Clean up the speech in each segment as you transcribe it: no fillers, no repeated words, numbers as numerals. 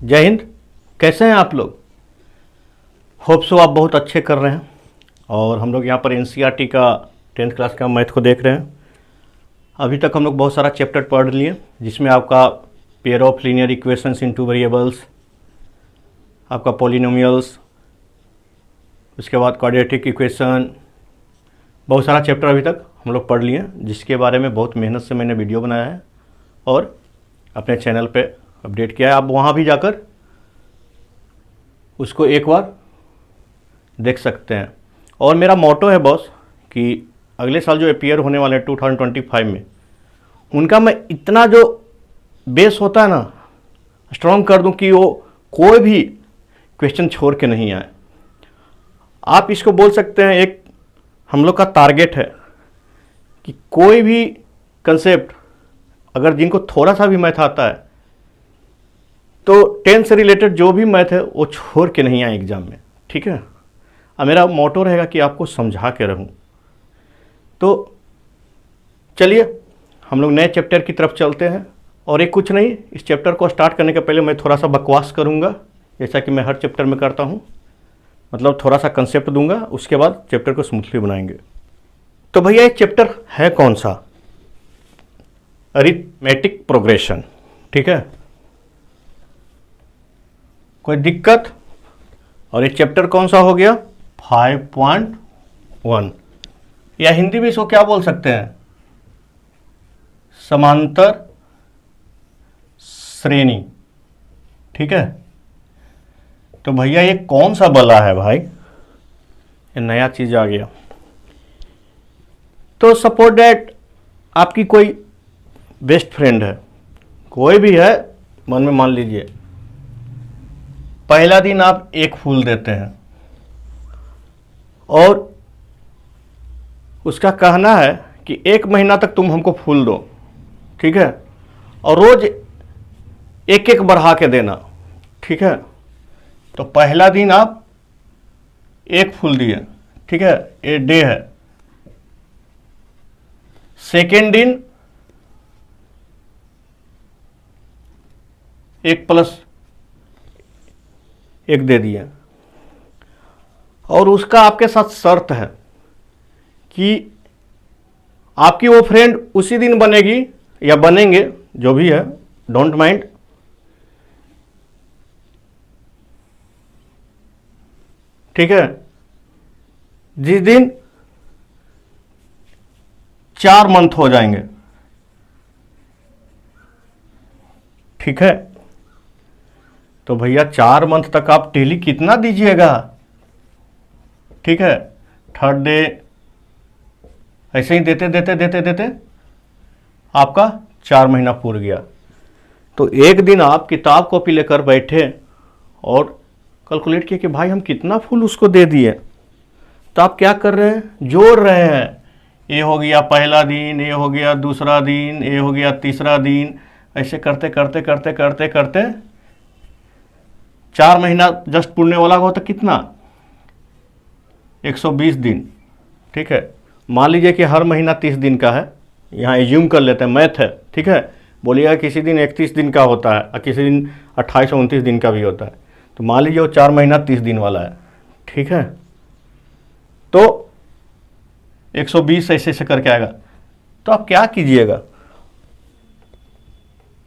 जय हिंद। कैसे हैं आप लोग? होप सो आप बहुत अच्छे कर रहे हैं। और हम लोग यहाँ पर एनसीईआरटी का 10th क्लास का मैथ को देख रहे हैं। अभी तक हम लोग बहुत सारा चैप्टर पढ़ लिए, जिसमें आपका pair of linear equations in two variables, आपका पॉलिनोमियल्स, उसके बाद क्वाड्रेटिक इक्वेशन, बहुत सारा चैप्टर अभी तक हम लोग पढ़ लिए, जिसके बारे में बहुत मेहनत से मैंने वीडियो बनाया है और अपने चैनल पे अपडेट किया है। आप वहाँ भी जाकर उसको एक बार देख सकते हैं। और मेरा मोटो है बॉस कि अगले साल जो अपीयर होने वाले हैं 2025 में, उनका मैं इतना जो बेस होता है ना, स्ट्रॉन्ग कर दूं कि वो कोई भी क्वेश्चन छोड़ के नहीं आए। आप इसको बोल सकते हैं, एक हम लोग का टारगेट है कि कोई भी कंसेप्ट अगर जिनको थोड़ा सा भी मैथ आता है तो 10 से रिलेटेड जो भी मैथ है वो छोड़ के नहीं आए एग्जाम में, ठीक है। अब मेरा मोटो रहेगा कि आपको समझा के रहूं। तो चलिए हम लोग नए चैप्टर की तरफ चलते हैं। और एक कुछ नहीं, इस चैप्टर को स्टार्ट करने के पहले मैं थोड़ा सा बकवास करूंगा, जैसा कि मैं हर चैप्टर में करता हूं। मतलब थोड़ा सा कंसेप्ट दूंगा, उसके बाद चैप्टर को स्मूथली बनाएंगे। तो भैया ये चैप्टर है कौन सा? अरिथमेटिक प्रोग्रेशन, ठीक है। कोई दिक्कत? और ये चैप्टर कौन सा हो गया? 5.1, या हिंदी में इसको क्या बोल सकते हैं? समांतर श्रेणी, ठीक है। तो भैया ये कौन सा बला है भाई? ये नया चीज आ गया। तो सपोज दैट आपकी कोई बेस्ट फ्रेंड है, कोई भी है, मन में मान लीजिए, पहला दिन आप एक फूल देते हैं और उसका कहना है कि 1 महीना तक तुम हमको फूल दो, ठीक है, और रोज एक एक बढ़ा के देना, ठीक है। तो पहला दिन आप एक फूल दिए, ठीक है, ये डे है। सेकेंड दिन 1+1 दे दिए, और उसका आपके साथ शर्त है कि आपकी वो फ्रेंड उसी दिन बनेगी या बनेंगे, जो भी है, डोंट माइंड, ठीक है, जिस दिन 4 मंथ हो जाएंगे, ठीक है। तो भैया 4 मंथ तक आप डेली कितना दीजिएगा, ठीक है। थर्ड डे ऐसे ही देते देते देते देते आपका 4 महीना पूर गया। तो एक दिन आप किताब कॉपी लेकर बैठे और कैलकुलेट किए कि भाई हम कितना फूल उसको दे दिए। तो आप क्या कर रहे हैं? जोड़ रहे हैं। ये हो गया पहला दिन, ये हो गया दूसरा दिन, ये हो गया तीसरा दिन, ऐसे करते करते करते करते करते 4 महीना जस्ट पुरने वाला हो तो कितना? 120 दिन, ठीक है। मान लीजिए कि हर महीना 30 दिन का है, यहाँ एज्यूम कर लेते हैं, मैथ है, ठीक है। बोलिएगा किसी दिन 31 दिन का होता है और किसी दिन 28 और 29 दिन का भी होता है। तो मान लीजिए वो 4 महीना 30 दिन वाला है, ठीक है। तो 120 ऐसे ऐसे करके आएगा। तो आप क्या कीजिएगा?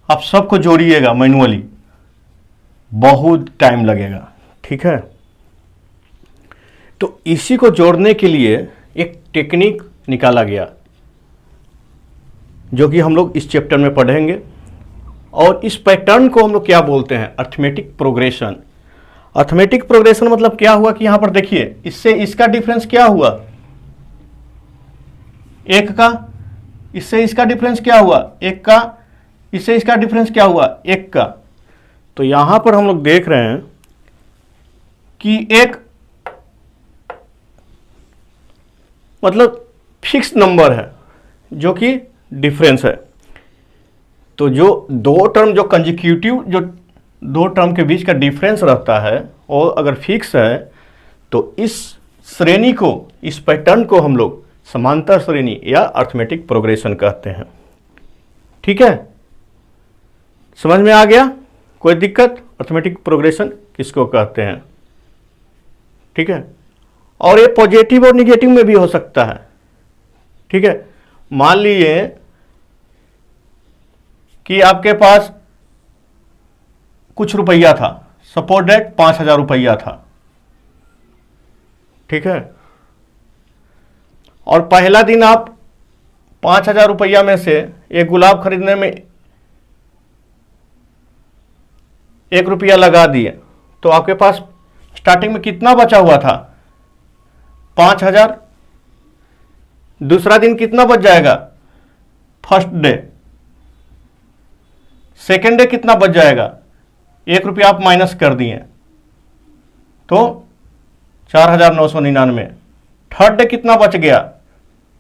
आप सबको जोड़िएगा मैनुअली, बहुत टाइम लगेगा, ठीक है। तो इसी को जोड़ने के लिए एक टेक्निक निकाला गया, जो कि हम लोग इस चैप्टर में पढ़ेंगे। और इस पैटर्न को हम लोग क्या बोलते हैं? Arithmetic progression. अरिथमेटिक प्रोग्रेशन मतलब क्या हुआ कि यहां पर देखिए, इससे इसका डिफरेंस क्या हुआ? 1 का। इससे इसका डिफरेंस क्या हुआ? 1 का। इससे इसका डिफरेंस क्या हुआ? 1 का। तो यहां पर हम लोग देख रहे हैं कि एक मतलब फिक्स नंबर है जो कि डिफरेंस है। तो जो दो टर्म, जो कंजिक्यूटिव, जो 2 टर्म के बीच का डिफरेंस रहता है, और अगर फिक्स है, तो इस श्रेणी को, इस पैटर्न को हम लोग समांतर श्रेणी या अरिथमेटिक प्रोग्रेशन कहते हैं, ठीक है। समझ में आ गया? कोई दिक्कत? अर्थमेटिक प्रोग्रेशन किसको कहते हैं, ठीक है। और ये पॉजिटिव और निगेटिव में भी हो सकता है, ठीक है। मान लीजिए कि आपके पास कुछ रुपया था, सपोज दैट 5,000 रुपया था, ठीक है। और पहला दिन आप 5,000 रुपया में से एक गुलाब खरीदने में 1 रुपया लगा दिए, तो आपके पास स्टार्टिंग में कितना बचा हुआ था? 5,000। दूसरा दिन कितना बच जाएगा? First day. सेकेंड डे कितना बच जाएगा? 1 रुपया आप माइनस कर दिए तो 4,999। थर्ड डे कितना बच गया?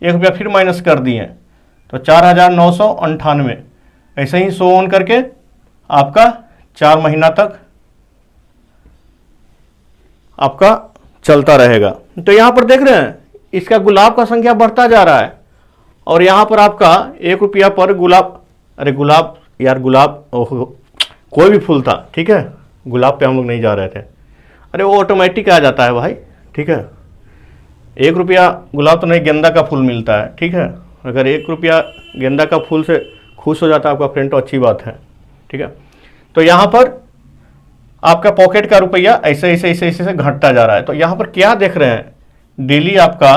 1 रुपया फिर माइनस कर दिए तो 4,998। ऐसे ही सो ऑन करके आपका 4 महीना तक आपका चलता रहेगा। तो यहां पर देख रहे हैं इसका गुलाब का संख्या बढ़ता जा रहा है और यहां पर आपका 1 रुपया पर गुलाब, अरे गुलाब यार, गुलाब कोई भी फूल था, ठीक है, गुलाब पे हम लोग नहीं जा रहे थे। अरे वो ऑटोमेटिक आ जाता है भाई, ठीक है। 1 रुपया गुलाब तो नहीं, गेंदा का फूल मिलता है, ठीक है। अगर 1 रुपया गेंदा का फूल से खुश हो जाता है आपका फ्रेंड तो अच्छी बात है, ठीक है। तो यहाँ पर आपका पॉकेट का रुपया ऐसे ऐसे ऐसे ऐसे घटता जा रहा है। तो यहाँ पर क्या देख रहे हैं? डेली आपका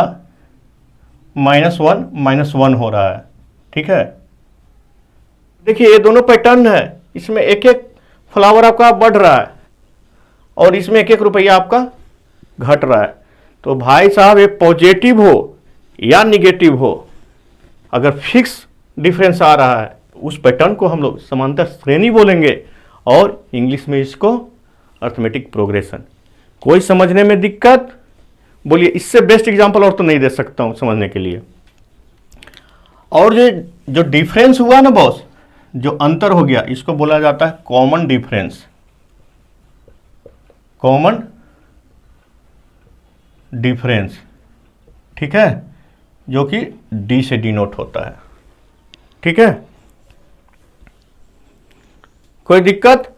-1 हो रहा है, ठीक है। देखिए ये दोनों पैटर्न है, इसमें एक एक फ्लावर आपका बढ़ रहा है और इसमें 1-1 रुपया आपका घट रहा है। तो भाई साहब ये पॉजिटिव हो या निगेटिव हो, अगर फिक्स डिफरेंस आ रहा है उस पैटर्न को हम लोग समांतर श्रेणी बोलेंगे और इंग्लिश में इसको अर्थमेटिक प्रोग्रेशन। कोई समझने में दिक्कत? बोलिए, इससे बेस्ट एग्जांपल और तो नहीं दे सकता हूं समझने के लिए। और जो डिफरेंस हुआ ना बॉस, जो अंतर हो गया, इसको बोला जाता है कॉमन डिफरेंस। कॉमन डिफरेंस, ठीक है, जो कि डी से डिनोट होता है, ठीक है। कोई दिक्कत?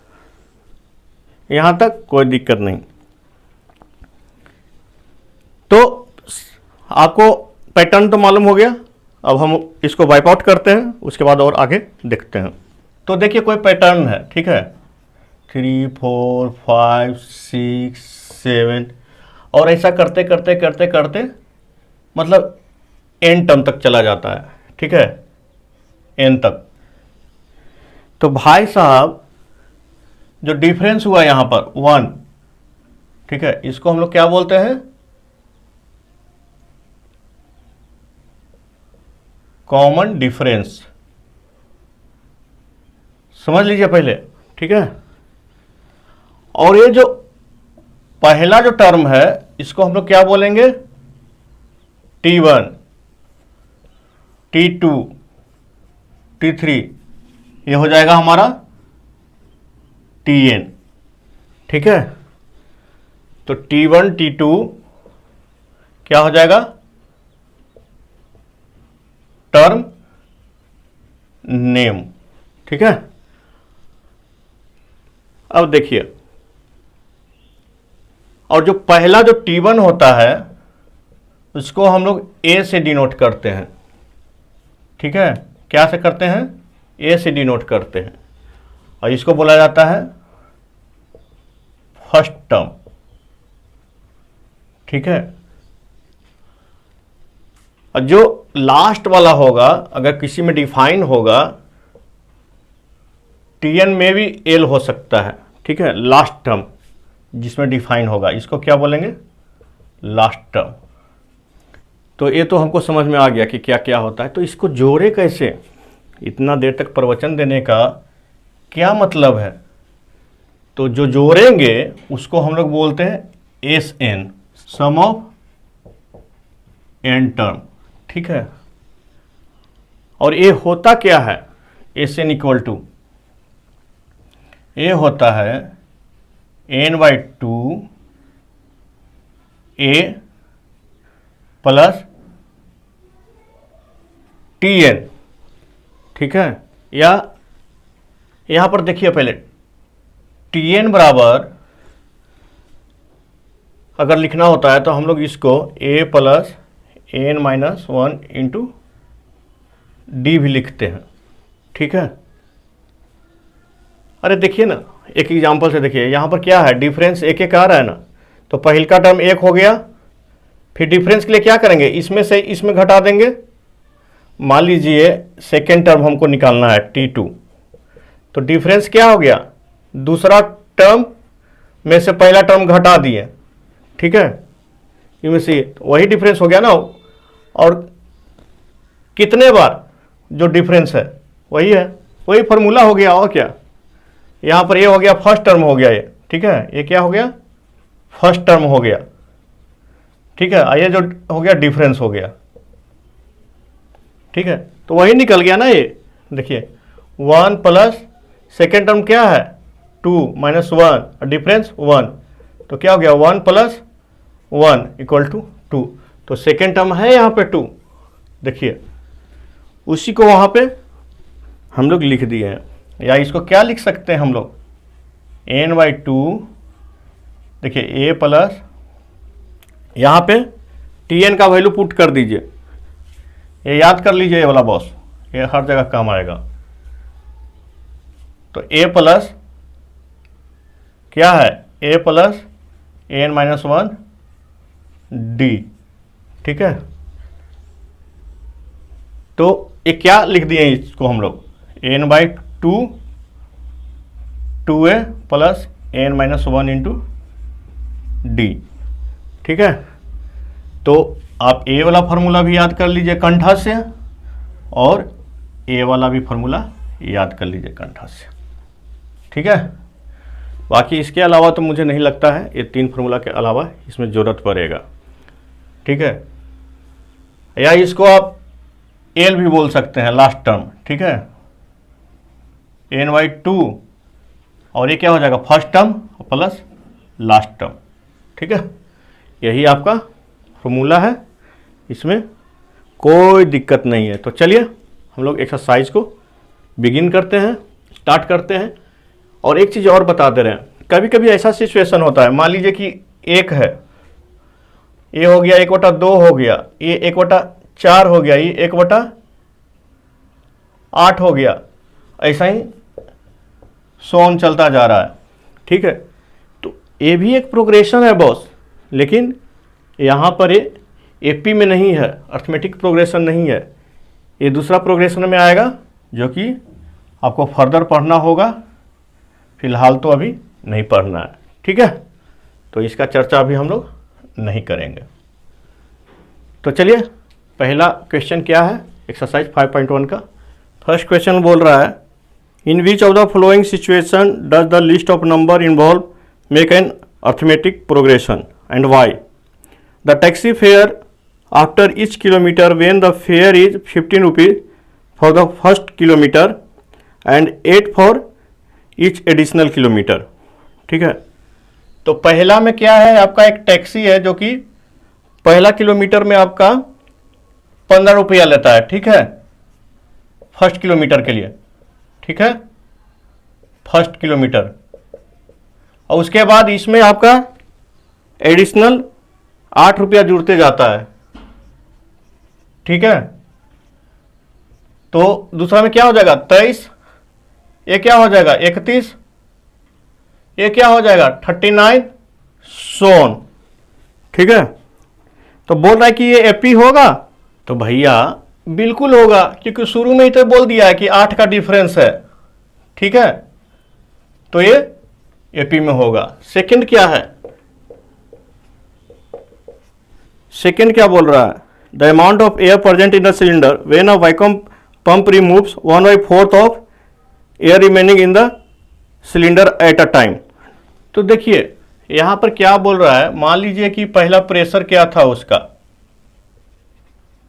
यहां तक कोई दिक्कत नहीं। तो आपको पैटर्न तो मालूम हो गया। अब हम इसको वाइप आउट करते हैं, उसके बाद और आगे देखते हैं। तो देखिए कोई पैटर्न है, ठीक है, 3 4 5 6 7 और ऐसा करते करते करते करते मतलब एन टर्म तक चला जाता है, ठीक है, एन तक। तो भाई साहब जो डिफरेंस हुआ यहां पर 1, ठीक है, इसको हम लोग क्या बोलते हैं? Common difference. समझ लीजिए पहले, ठीक है। और ये जो पहला जो टर्म है इसको हम लोग क्या बोलेंगे? T1, T2, T3, ये हो जाएगा हमारा Tn, ठीक है। तो T1 T2 क्या हो जाएगा? टर्म नेम, ठीक है। अब देखिए, और जो पहला जो T1 होता है उसको हम लोग A से डिनोट करते हैं, ठीक है। क्या से करते हैं? A से डिनोट करते हैं और इसको बोला जाता है फर्स्ट टर्म, ठीक है। और जो लास्ट वाला होगा अगर किसी में डिफाइन होगा, Tn में भी L हो सकता है, ठीक है, लास्ट टर्म जिसमें डिफाइन होगा, इसको क्या बोलेंगे? Last term. तो ये तो हमको समझ में आ गया कि क्या क्या होता है। तो इसको जोड़े कैसे? इतना देर तक प्रवचन देने का क्या मतलब है? तो जो जोड़ेंगे उसको हम लोग बोलते हैं SN, sum of n term, ठीक है। और ये होता क्या है? SN इक्वल टू, ये होता है n/2 A प्लस Tn, ठीक है। या यहां पर देखिए पहले Tn बराबर अगर लिखना होता है तो हम लोग इसको a plus n minus 1 into d भी लिखते हैं, ठीक है। अरे देखिए ना, एक एग्जांपल से देखिए, यहाँ पर क्या है, डिफरेंस एक एक आ रहा है ना, तो पहल का टर्म एक हो गया, फिर डिफरेंस के लिए क्या करेंगे, इसमें से इसमें घटा देंगे। मान लीजिए सेकेंड टर्म हमको निकालना है T2, तो डिफरेंस क्या हो गया, दूसरा टर्म में से पहला टर्म घटा दिए, ठीक है, इनमें से वही डिफरेंस हो गया ना। और कितने बार जो डिफरेंस है वही है, वही फॉर्मूला हो गया, और क्या। यहाँ पर ये हो गया फर्स्ट टर्म हो गया ये, ठीक है, ये क्या हो गया, फर्स्ट टर्म हो गया, ठीक है, ये जो हो गया डिफरेंस हो गया, ठीक है। तो वही निकल गया ना ये, देखिए 1 प्लस सेकेंड टर्म क्या है 2 माइनस 1 डिफरेंस 1, तो क्या हो गया 1 प्लस 1 इक्वल टू 2। तो सेकेंड टर्म है यहाँ पे 2, देखिए उसी को वहाँ पे हम लोग लिख दिए हैं। या इसको क्या लिख सकते हैं हम लोग, n/2, देखिए a प्लस, यहाँ पे Tn का वैल्यू पुट कर दीजिए, ये याद कर लीजिए ये वाला बॉस, ये हर जगह काम आएगा। तो a प्लस क्या है, a plus n minus 1 D, ठीक है। तो ये क्या लिख दिए इसको हम लोग, n/2 2a plus n minus 1 into d, ठीक है। तो आप a वाला फार्मूला भी याद कर लीजिए कंठा से, और a वाला भी फार्मूला याद कर लीजिए कंठा से, ठीक है। बाकी इसके अलावा तो मुझे नहीं लगता है ये 3 फार्मूला के अलावा इसमें ज़रूरत पड़ेगा, ठीक है। या इसको आप एल भी बोल सकते हैं, लास्ट टर्म, ठीक है, n/2, और ये क्या हो जाएगा first term plus last term, ठीक है। यही आपका फॉर्मूला है, इसमें कोई दिक्कत नहीं है। तो चलिए हम लोग एक्सरसाइज को बिगिन करते हैं, स्टार्ट करते हैं। और एक चीज़ और बता दे रहे हैं, कभी कभी ऐसा सिचुएशन होता है, मान लीजिए कि एक है, ये हो गया 1/2 हो गया, ये 1/4 हो गया, ये 1/8 हो गया, ऐसा ही सोन चलता जा रहा है, ठीक है। तो ये भी एक प्रोग्रेशन है बॉस, लेकिन यहाँ पर ये एपी में नहीं है, अर्थमेटिक प्रोग्रेशन नहीं है, ये दूसरा प्रोग्रेशन में आएगा, जो कि आपको फर्दर पढ़ना होगा, फिलहाल तो अभी नहीं पढ़ना है, ठीक है। तो इसका चर्चा अभी हम लोग नहीं करेंगे। तो चलिए पहला क्वेश्चन क्या है, एक्सरसाइज 5.1 का फर्स्ट क्वेश्चन बोल रहा है, in which of the following situation does the list of number involve make an arithmetic progression and why. The taxi fare after each kilometer when the fare is 15 rupees for the first kilometer and 8 for each additional kilometer, ठीक है। तो पहला में क्या है, आपका एक taxi है जो कि पहला किलोमीटर में आपका 15 रुपया लेता है, ठीक है, फर्स्ट किलोमीटर के लिए, ठीक है, फर्स्ट किलोमीटर। और उसके बाद इसमें आपका एडिशनल 8 रुपया जुड़ते जाता है, ठीक है। तो दूसरा में क्या हो जाएगा 23, ये क्या हो जाएगा 31, ये क्या हो जाएगा 39 सोन, ठीक है। तो बोल रहा है कि ये एपी होगा, तो भैया बिल्कुल होगा, क्योंकि शुरू में ही तो बोल दिया है कि 8 का डिफरेंस है, ठीक है, तो ये एपी में होगा। सेकंड क्या है, सेकंड क्या बोल रहा है, the amount of air present in the cylinder when a vacuum pump removes 1/4 of air remaining in the cylinder at a time. तो देखिए यहाँ पर क्या बोल रहा है, मान लीजिए कि पहला प्रेशर क्या था, उसका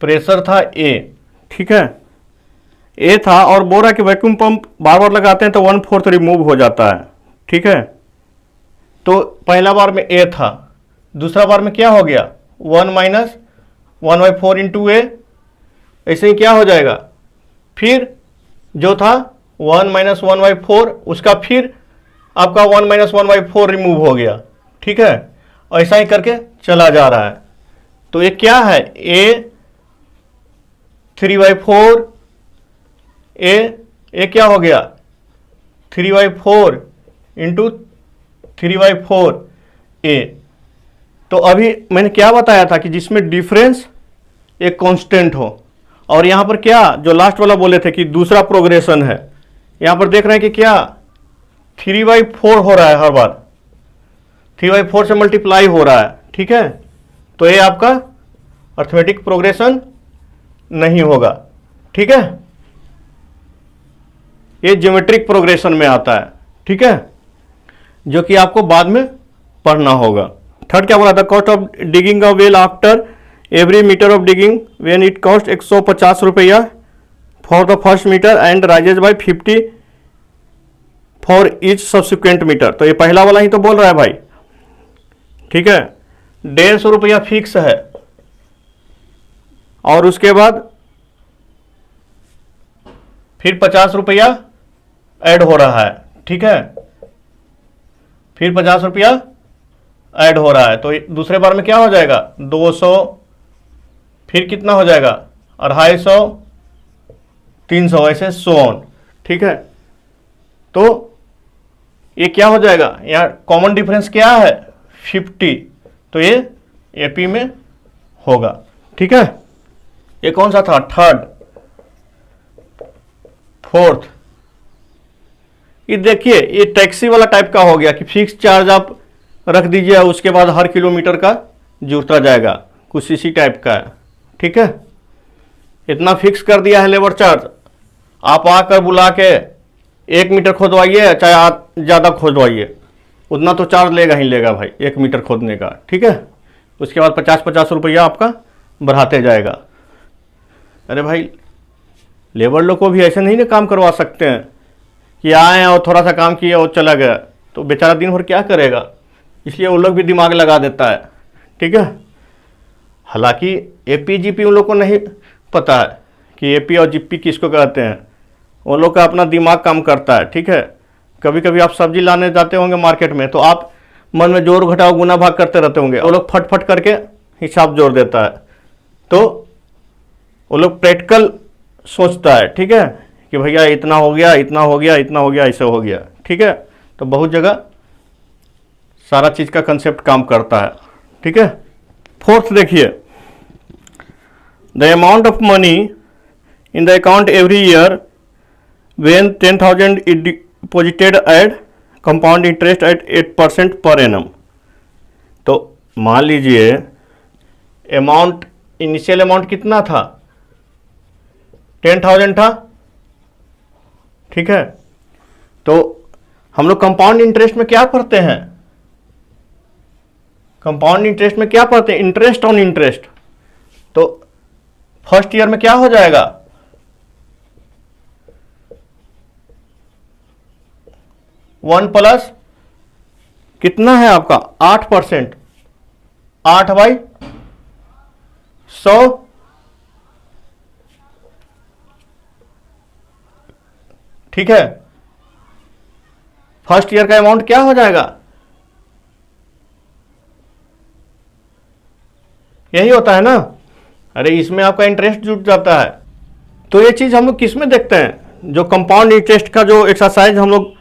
प्रेशर था ए, ठीक है, ए था, और बोल रहा है कि वैक्यूम पंप बार बार लगाते हैं तो 1/4 रिमूव हो जाता है, ठीक है। तो पहला बार में ए था, दूसरा बार में क्या हो गया 1 माइनस 1/4 इंटू ए, ऐसे ही क्या हो जाएगा, फिर जो था 1 माइनस 1/4 उसका फिर आपका 1-1/4 रिमूव हो गया, ठीक है। ऐसा ही करके चला जा रहा है। तो ये क्या है, ए 3/4 ए क्या हो गया 3/4 इंटू 3/4 ए। तो अभी मैंने क्या बताया था कि जिसमें डिफरेंस एक कांस्टेंट हो, और यहां पर क्या जो लास्ट वाला बोले थे कि दूसरा प्रोग्रेशन है, यहां पर देख रहे हैं कि क्या 3/4 हो रहा है, हर बार 3/4 से मल्टीप्लाई हो रहा है, ठीक है। तो ये आपका अर्थमेटिक प्रोग्रेशन नहीं होगा, ठीक है। ये ज्योमेट्रिक प्रोग्रेशन में आता है, ठीक है, जो कि आपको बाद में पढ़ना होगा। थर्ड क्या बोला था, cost of digging a well after every metre of digging when it cost 150 रुपया for the first metre and rises by 50 for each subsequent metre. तो ये पहला वाला ही तो बोल रहा है भाई, ठीक है। 150 रुपया फिक्स है, और उसके बाद फिर 50 रुपया ऐड हो रहा है, ठीक है, फिर 50 रुपया ऐड हो रहा है। तो दूसरे बार में क्या हो जाएगा 200, फिर कितना हो जाएगा 250, 300, ऐसे सो ऑन, ठीक है। तो ये क्या हो जाएगा, यहाँ कॉमन डिफरेंस क्या है 50, तो ये एपी में होगा, ठीक है। ये कौन सा था, थर्ड। फोर्थ, ये देखिए ये टैक्सी वाला टाइप का हो गया कि फिक्स चार्ज आप रख दीजिए, उसके बाद हर किलोमीटर का जुड़ता जाएगा, कुछ इसी टाइप का है, ठीक है। इतना फिक्स कर दिया है लेबर चार्ज, आप आकर बुला के 1 मीटर खोदवाइए चाहे आप ज़्यादा खोदवाइए, उतना तो चार्ज लेगा ही लेगा भाई 1 मीटर खोदने का, ठीक है। उसके बाद 50-50 रुपया आपका बढ़ाते जाएगा। अरे भाई लेबर लोग को भी ऐसे नहीं ना काम करवा सकते हैं कि आए और थोड़ा सा काम किए और चला गया, तो बेचारा दिन भर क्या करेगा, इसलिए वो लोग भी दिमाग लगा देता है, ठीक है। हालांकि एपी जीपी उन लोग को नहीं पता है कि एपी और जीपी किसको कहते हैं, वो लोग का अपना दिमाग काम करता है, ठीक है। कभी कभी आप सब्जी लाने जाते होंगे मार्केट में, तो आप मन में जोड़ घटाव गुना भाग करते रहते होंगे, वो लोग फट करके हिसाब जोड़ देता है, तो वो लोग प्रैक्टिकल सोचता है, ठीक है, कि भैया इतना हो गया, इतना हो गया, इतना हो गया, ऐसे हो गया, ठीक है। तो बहुत जगह सारा चीज़ का कंसेप्ट काम करता है, ठीक है। फोर्थ देखिए, the amount of money in the account every year when 10,000 is deposited at compound interest at 8% per annum. तो मान लीजिए अमाउंट, इनिशियल अमाउंट कितना था 10,000 था, ठीक है। तो हम लोग कंपाउंड इंटरेस्ट में क्या पढ़ते हैं, कंपाउंड इंटरेस्ट में क्या पढ़ते हैं, इंटरेस्ट ऑन इंटरेस्ट। तो फर्स्ट ईयर में क्या हो जाएगा 1 प्लस कितना है आपका 8%, 8/100, ठीक है। फर्स्ट ईयर का अमाउंट क्या हो जाएगा, यही होता है ना। अरे इसमें आपका इंटरेस्ट जुट जाता है। तो ये चीज हम लोग किस में देखते हैं, जो कंपाउंड इंटरेस्ट का जो एक्सरसाइज हम लोग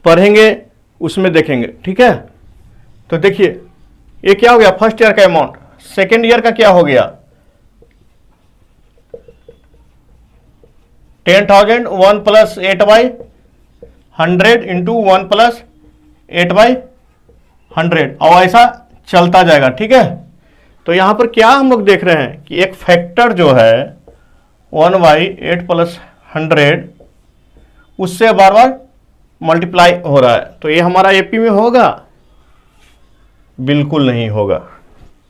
पढ़ेंगे उसमें देखेंगे, ठीक है। तो देखिए ये क्या हो गया फर्स्ट ईयर का अमाउंट, सेकेंड ईयर का क्या हो गया 10,000, 1 प्लस 8/100 इंटू 1 प्लस 8/100, और ऐसा चलता जाएगा, ठीक है। तो यहां पर क्या हम लोग देख रहे हैं कि एक फैक्टर जो है 1/8 + 100 उससे बार बार मल्टीप्लाई हो रहा है। तो ये हमारा एपी में होगा, बिल्कुल नहीं होगा,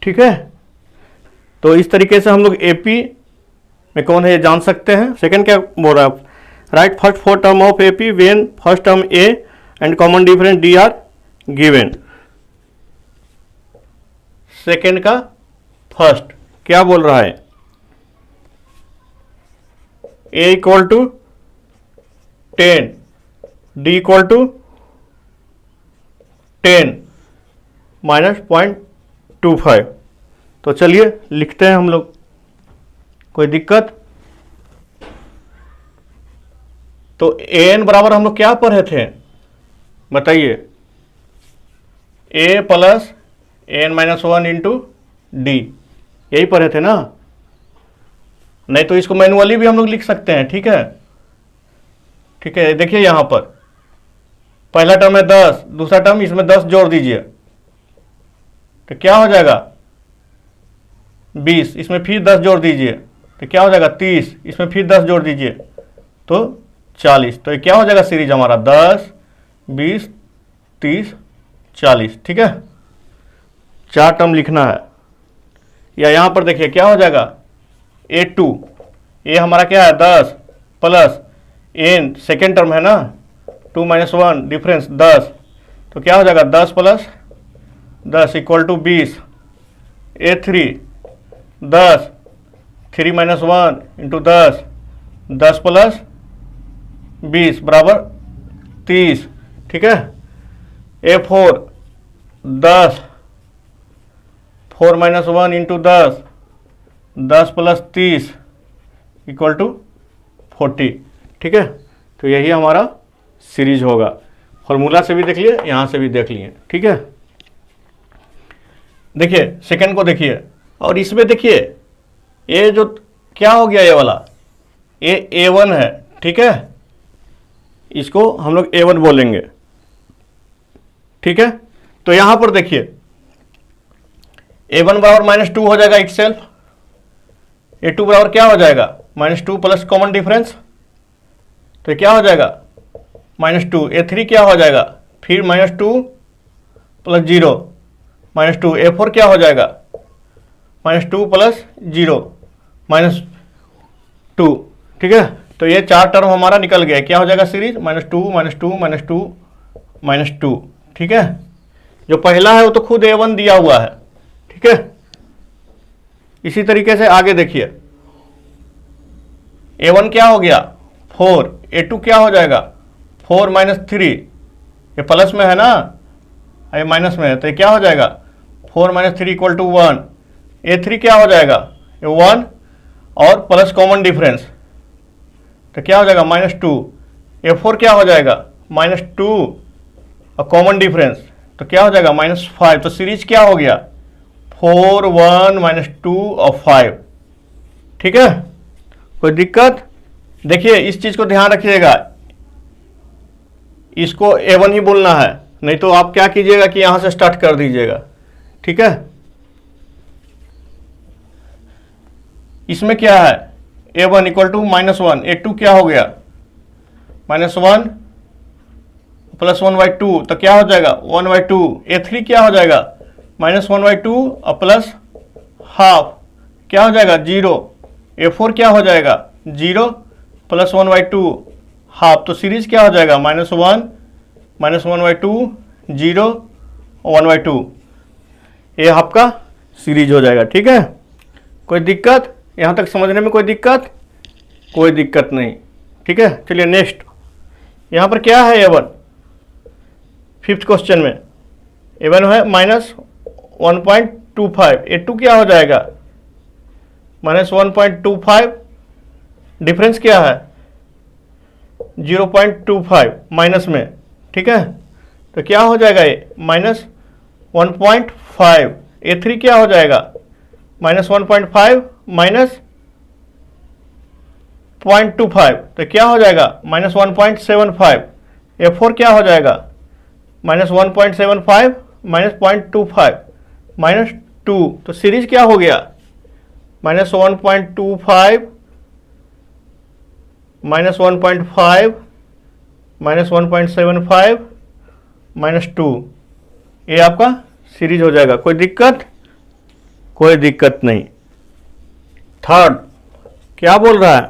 ठीक है। तो इस तरीके से हम लोग एपी में कौन है ये जान सकते हैं। सेकंड क्या बोल रहा है, right first 4 term of AP when first term A and common difference D R given. Second का फर्स्ट क्या बोल रहा है, A = 10, D = 10 माइनस 0.25। तो चलिए लिखते हैं हम लोग, कोई दिक्कत? तो an बराबर हम लोग क्या पढ़े थे बताइए, a plus an minus 1 into D, यही पढ़े थे ना? नहीं तो इसको मैनुअली भी हम लोग लिख सकते हैं। ठीक है, ठीक है, देखिए यहां पर पहला टर्म है 10, दूसरा टर्म इसमें 10 जोड़ दीजिए तो क्या हो जाएगा 20, इसमें फिर 10 जोड़ दीजिए तो क्या हो जाएगा 30, इसमें फिर 10 जोड़ दीजिए तो 40। तो ये क्या हो जाएगा सीरीज हमारा 10, 20, 30, 40। ठीक है, 4 टर्म लिखना है। या यहां पर देखिए क्या हो जाएगा A2, ये हमारा क्या है 10 प्लस n सेकेंड टर्म है ना 2 माइनस 1 डिफरेंस 10, तो क्या हो जाएगा 10 plus 10 equal to 20। A3 10, 3 minus 1 into 10, 10 plus 20 बराबर 30। ठीक है, A4 10, 4 minus 1 into 10, 10 plus 30 equal to 40। ठीक है, तो यही हमारा सीरीज होगा। फॉर्मूला से भी देख लिए, यहाँ से भी देख लिए। ठीक है, देखिए सेकंड को देखिए, और इसमें देखिए ये जो क्या हो गया ये वाला ये A1 है। ठीक है, इसको हम लोग A1 बोलेंगे। ठीक है, तो यहां पर देखिए A1 बराबर -2 हो जाएगा इटसेल्फ, A2 बराबर क्या हो जाएगा -2 प्लस कॉमन डिफरेंस, तो क्या हो जाएगा -2। A3 क्या हो जाएगा फिर -2 प्लस 0 -2। A4 क्या हो जाएगा -2 प्लस 0 -2। ठीक है, तो ये 4 टर्म हमारा निकल गया। क्या हो जाएगा सीरीज -2 -2 -2 -2। ठीक है, जो पहला है वो तो खुद A1 दिया हुआ है। ठीक है, इसी तरीके से आगे देखिए A1 क्या हो गया 4, A2 क्या हो जाएगा 4 माइनस 3, ये प्लस में है ना ये माइनस में है, तो ये क्या हो जाएगा 4 माइनस 3 इक्वल टू 1। A3 क्या हो जाएगा ये 1 और प्लस कॉमन डिफरेंस, तो क्या हो जाएगा -2। A4 क्या हो जाएगा -2 और कॉमन डिफरेंस, तो क्या हो जाएगा -5। तो सीरीज क्या हो गया 4 1 -2 और 5। ठीक है, कोई दिक्कत? देखिए इस चीज को ध्यान रखिएगा, इसको A1 ही बोलना है, नहीं तो आप क्या कीजिएगा कि यहां से स्टार्ट कर दीजिएगा। ठीक है, इसमें क्या है A1 इक्वल टू -1, A2 क्या हो गया -1 प्लस 1/2, तो क्या हो जाएगा 1/2। A3 क्या हो जाएगा -1/2 और प्लस हाफ, क्या हो जाएगा 0। A4 क्या हो जाएगा 0 प्लस 1/2 हाफ, तो सीरीज क्या हो जाएगा -1 -1/2 0 1/2, ये आपका सीरीज हो जाएगा। ठीक है, कोई दिक्कत यहाँ तक समझने में? कोई दिक्कत? कोई दिक्कत नहीं। ठीक है, चलिए नेक्स्ट, यहाँ पर क्या है A1 फिफ्थ क्वेश्चन में A1 है -1.25। A2 क्या हो जाएगा -1.25, डिफरेंस क्या है 0.25 माइनस में। ठीक है, तो क्या हो जाएगा ये -1.5। A3 क्या हो जाएगा -1.5 माइनस 0.25, तो क्या हो जाएगा -1.75। A4 क्या हो जाएगा -1.75 माइनस 0.25 -2, तो सीरीज क्या हो गया -1.25 -1.5 -1.75 -2, ये आपका सीरीज हो जाएगा। कोई दिक्कत? कोई दिक्कत नहीं। थर्ड क्या बोल रहा है,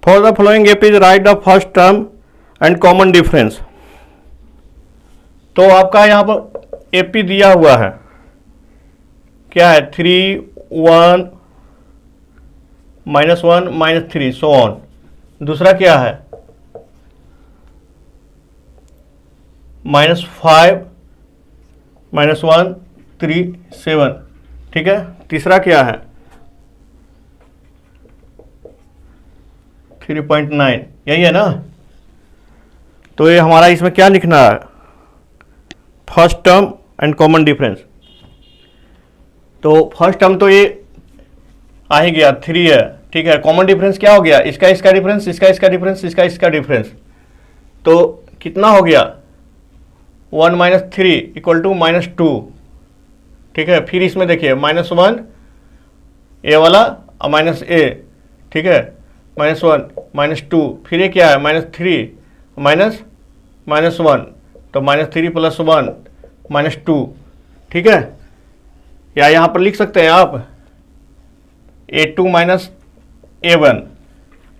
for the following APs right the first term and common difference. तो आपका यहाँ पर एपी दिया हुआ है, क्या है 3 1 -1 -3 सो ऑन। दूसरा क्या है -5 -137, ठीक है। तीसरा क्या है 3.9, यही है ना। तो ये हमारा इसमें क्या लिखना है, first term and common difference. तो फर्स्ट टर्म तो ये आ ही गया 3 है, ठीक है। कॉमन डिफरेंस क्या हो गया, इसका इसका डिफरेंस, इसका इसका डिफरेंस, इसका इसका डिफरेंस। तो कितना हो गया 1 - 3 इक्वल टू -2, ठीक है। फिर इसमें देखिए -1 ए वाला -a, ठीक है, -1 -2, फिर ये क्या है -3 -1, तो -3 + 1 -2, ठीक है। या यहाँ पर लिख सकते हैं आप a2 - a1,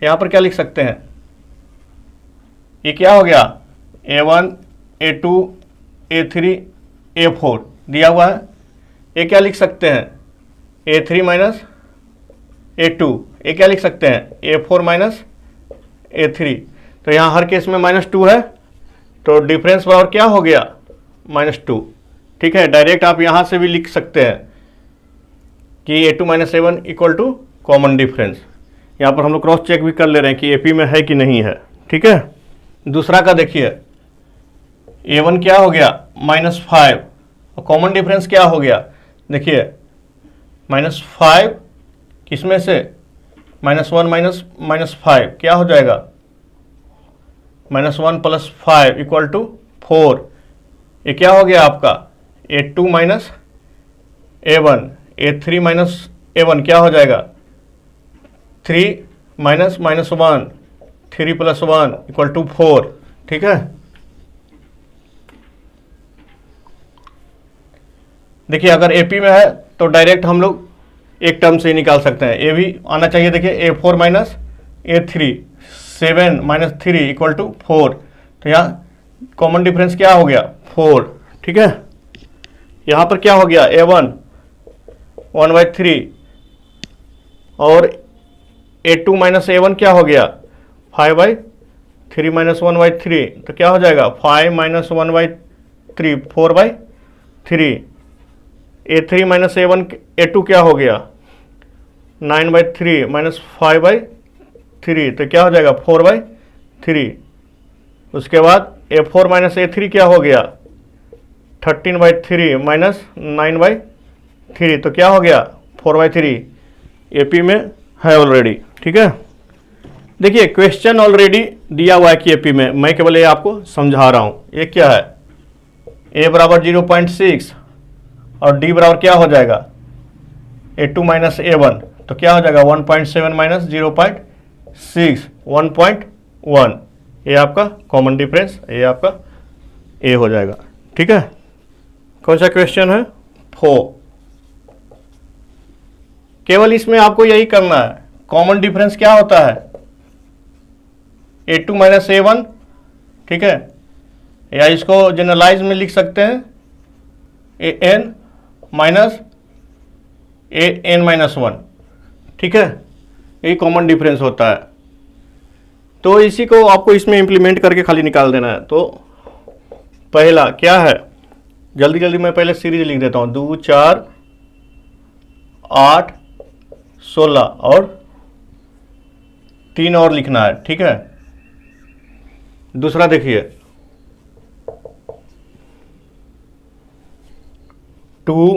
यहाँ पर क्या लिख सकते हैं, ये क्या हो गया a1 a2 a3 a4 दिया हुआ है। ये क्या लिख सकते हैं a3 - a2, ये क्या लिख सकते हैं a4 - a3। तो यहाँ हर केस में -2 है, तो डिफरेंस बराबर क्या हो गया -2, ठीक है। डायरेक्ट आप यहाँ से भी लिख सकते हैं कि a2 - a1 equal two common difference. यहाँ पर हम लोग क्रॉस चेक भी कर ले रहे हैं कि एपी में है कि नहीं है, ठीक है। दूसरा का देखिए a1 क्या हो गया -5, और कॉमन डिफरेंस क्या हो गया, देखिए -5 किसमें से -1 - -5 क्या हो जाएगा -1 + 5 इक्वल टू 4। ये क्या हो गया आपका a2 - a1, a3 - a1 क्या हो जाएगा 3 - -1, 3 + 1 इक्वल टू 4, ठीक है। देखिए अगर एपी में है तो डायरेक्ट हम लोग एक टर्म से ही निकाल सकते हैं, ये भी आना चाहिए। देखिए a4 - a3, 7 - 3 इक्वल टू 4, तो यहाँ कॉमन डिफरेंस क्या हो गया 4, ठीक है। यहाँ पर क्या हो गया a1 1/3 और a2 - a1 क्या हो गया 5/3 - 1/3, तो क्या हो जाएगा 5 - 1/3 4/3। a3 - a1 a2 क्या हो गया 9/3 - 5/3, तो क्या हो जाएगा 4/3। उसके बाद a4 - a3 क्या हो गया 13/3 - 9/3, तो क्या हो गया 4/3। एपी में है ऑलरेडी, ठीक है। देखिए क्वेश्चन ऑलरेडी दिया हुआ है कि एपी में, मैं केवल ये आपको समझा रहा हूँ। ये क्या है a बराबर 0.6 और d बराबर क्या हो जाएगा a2 - a1, तो क्या हो जाएगा 1.7 - 0.6 1.1। ये आपका कॉमन डिफरेंस, ये आपका ए हो जाएगा, ठीक है। कौन सा क्वेश्चन है 4। केवल इसमें आपको यही करना है, कॉमन डिफरेंस क्या होता है a2 - a1, ठीक है। या इसको जनरलाइज में लिख सकते हैं an - an-1, ठीक है। यही कॉमन डिफरेंस होता है। तो इसी को आपको इसमें इंप्लीमेंट करके खाली निकाल देना है। तो पहला क्या है, जल्दी जल्दी मैं पहले सीरीज लिख देता हूँ, 2 4 8 16 और 3 और लिखना है, ठीक है। दूसरा देखिए 2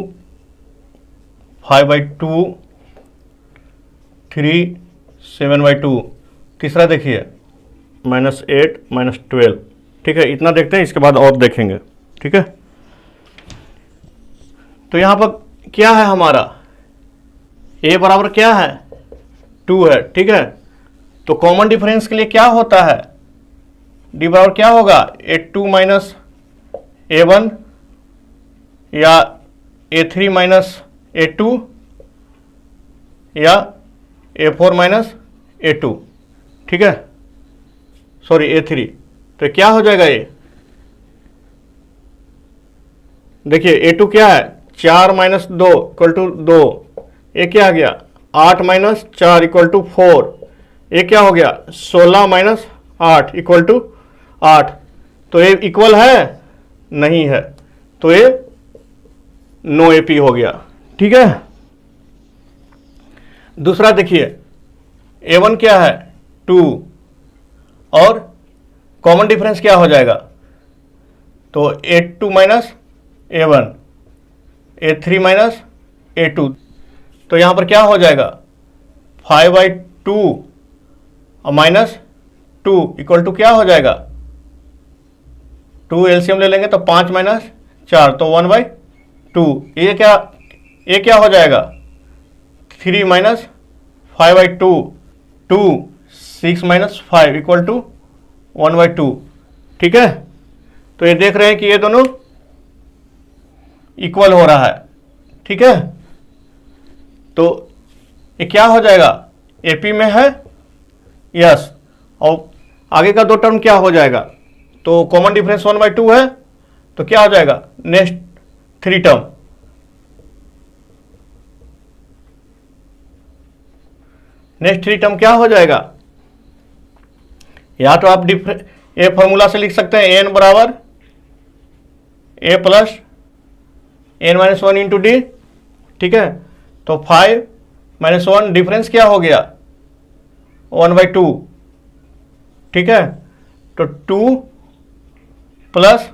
5/2 3 7/2। तीसरा देखिए -8 -12, ठीक है। इतना देखते हैं, इसके बाद और देखेंगे, ठीक है। तो यहाँ पर क्या है हमारा a बराबर क्या है 2 है, ठीक है। तो कॉमन डिफरेंस के लिए क्या होता है d बराबर क्या होगा a2 - a1 या a3 - a2 या a4 - a2, ठीक है, सॉरी a3। तो क्या हो जाएगा ये, देखिए a2 क्या है 4 - 2 इक्वल टू 2, ये क्या आ गया 8 - 4 इक्वल टू 4, ये क्या हो गया 16 - 8 इक्वल टू 8। तो ये इक्वल है नहीं है, तो ये नो एपी हो गया। ठीक है, दूसरा देखिए A1 क्या है 2 और कॉमन डिफरेंस क्या हो जाएगा, तो A2 minus A1, A3 minus A2, तो यहां पर क्या हो जाएगा 5/2 और माइनस 2 इक्वल टू क्या हो जाएगा 2 एलसीएम ले लेंगे तो 5 माइनस 4 तो 1/2। ये क्या हो जाएगा 3 माइनस 5/2, 2 6 माइनस 5 इक्वल टू 1/2। ठीक है, तो ये देख रहे हैं कि ये दोनों इक्वल हो रहा है। ठीक है, तो ये क्या हो जाएगा एपी में है, यस, और आगे का दो टर्म क्या हो जाएगा, तो कॉमन डिफरेंस 1/2 है, तो क्या हो जाएगा नेक्स्ट 3 टर्म, क्या हो जाएगा, या तो आप ए फॉर्मूला से लिख सकते हैं एन बराबर a plus n minus 1 into d. ठीक है, तो 5 माइनस 1 डिफरेंस क्या हो गया 1/2। ठीक है, तो 2 प्लस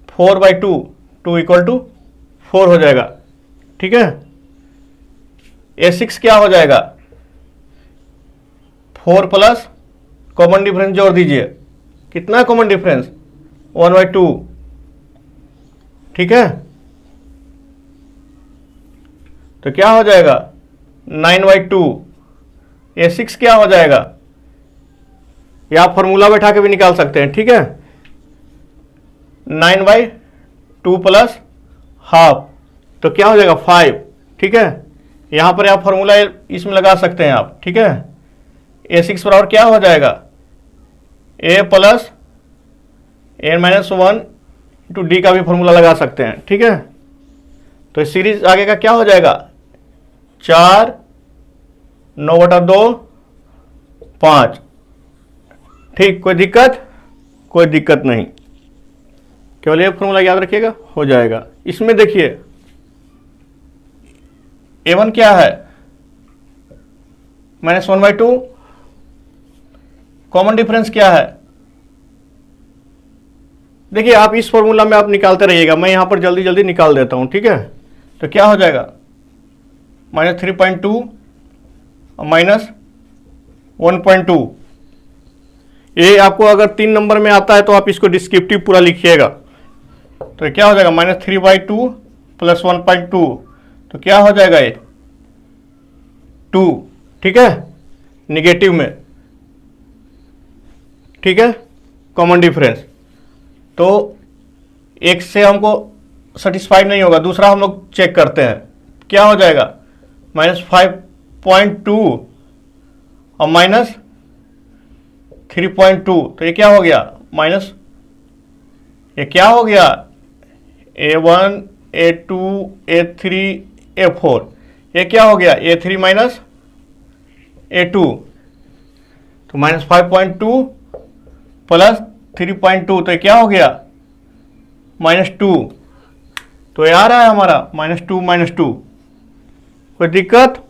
4/2, 2 इक्वल टू 4 हो जाएगा। ठीक है, A6 क्या हो जाएगा 4 प्लस कॉमन डिफरेंस जोड़ दीजिए, कितना कॉमन डिफरेंस 1/2। ठीक है, तो क्या हो जाएगा 9/2। A6 क्या हो जाएगा, या आप फॉर्मूला बैठा के भी निकाल सकते हैं। ठीक है, 9/2 प्लस हाफ, तो क्या हो जाएगा 5। ठीक है, यहां पर आप फॉर्मूला इसमें लगा सकते हैं आप। ठीक है, A6 बराबर क्या हो जाएगा A plus n minus 1 into d का भी फॉर्मूला लगा सकते हैं। ठीक है, तो इस सीरीज आगे का क्या हो जाएगा 4 9/2 5। ठीक, कोई दिक्कत नहीं, केवल एक फॉर्मूला याद रखिएगा हो जाएगा। इसमें देखिए A1 क्या है -1/2, कॉमन डिफरेंस क्या है, देखिए आप इस फॉर्मूला में आप निकालते रहिएगा, मैं यहां पर जल्दी जल्दी निकाल देता हूं। ठीक है, तो क्या हो जाएगा -3.2 और -1.2। ये आपको अगर 3 नंबर में आता है तो आप इसको डिस्क्रिप्टिव पूरा लिखिएगा, तो क्या हो जाएगा -3/2 प्लस 1.2, तो क्या हो जाएगा ये 2। ठीक है, निगेटिव में। ठीक है, कॉमन डिफरेंस, तो एक से हमको सेटिस्फाइड नहीं होगा, दूसरा हम लोग चेक करते हैं, क्या हो जाएगा -5.2 और -3.2, तो ये क्या हो गया ये क्या हो गया A1 A2 A3 A4, ये क्या हो गया A3 माइनस A2, तो -5.2 प्लस 3.2, तो ये क्या हो गया -2, तो ये आ रहा है हमारा -2। कोई दिक्कत,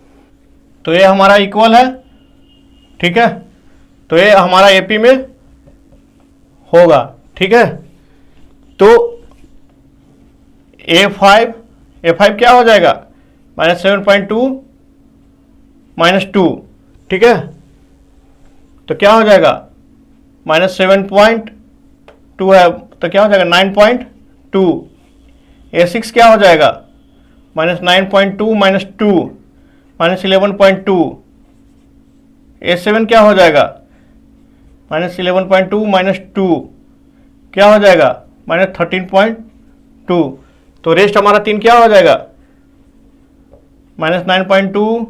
तो ये हमारा इक्वल है। ठीक है, तो ये हमारा एपी में होगा। ठीक है, तो A5 क्या हो जाएगा -7.2 -2। ठीक है, तो क्या हो जाएगा -7.2 है, तो क्या हो जाएगा 9.2। A6 क्या हो जाएगा -9.2 -2 -11.2। A7 क्या हो जाएगा -11.2 -2 क्या हो जाएगा -13.2। तो रेस्ट हमारा 3 क्या हो जाएगा -9.2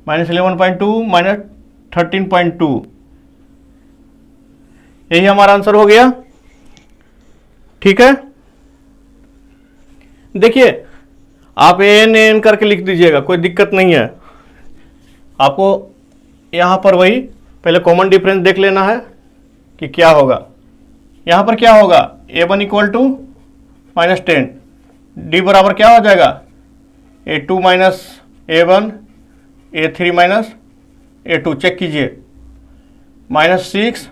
-11.2 -13.2। यही हमारा आंसर हो गया। ठीक है, देखिए आप एन करके लिख दीजिएगा, कोई दिक्कत नहीं है। आपको यहां पर वही पहले कॉमन डिफरेंस देख लेना है कि क्या होगा। यहां पर क्या होगा A1 इक्वल टू -10, डी बराबर क्या हो जाएगा, A2 minus A1 A3 minus A2, check कीजिए, -6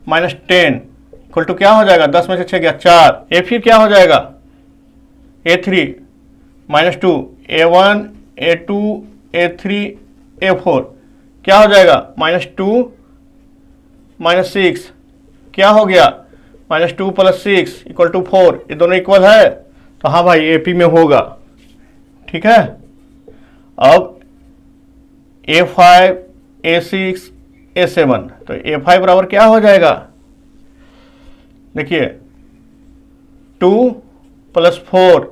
-10 इक्वल टू क्या हो जाएगा, 10 में से 6 गया 4। ए फिर क्या हो जाएगा, A3 -2 A1 A2 A3 A4 क्या हो जाएगा, -2 -6 क्या हो गया, -2 + 6 इक्वल टू 4। ये दोनों इक्वल है तो हाँ भाई एपी में होगा। ठीक है, अब A5 A6 A7, तो A5 बराबर क्या हो जाएगा, देखिए 2 + 4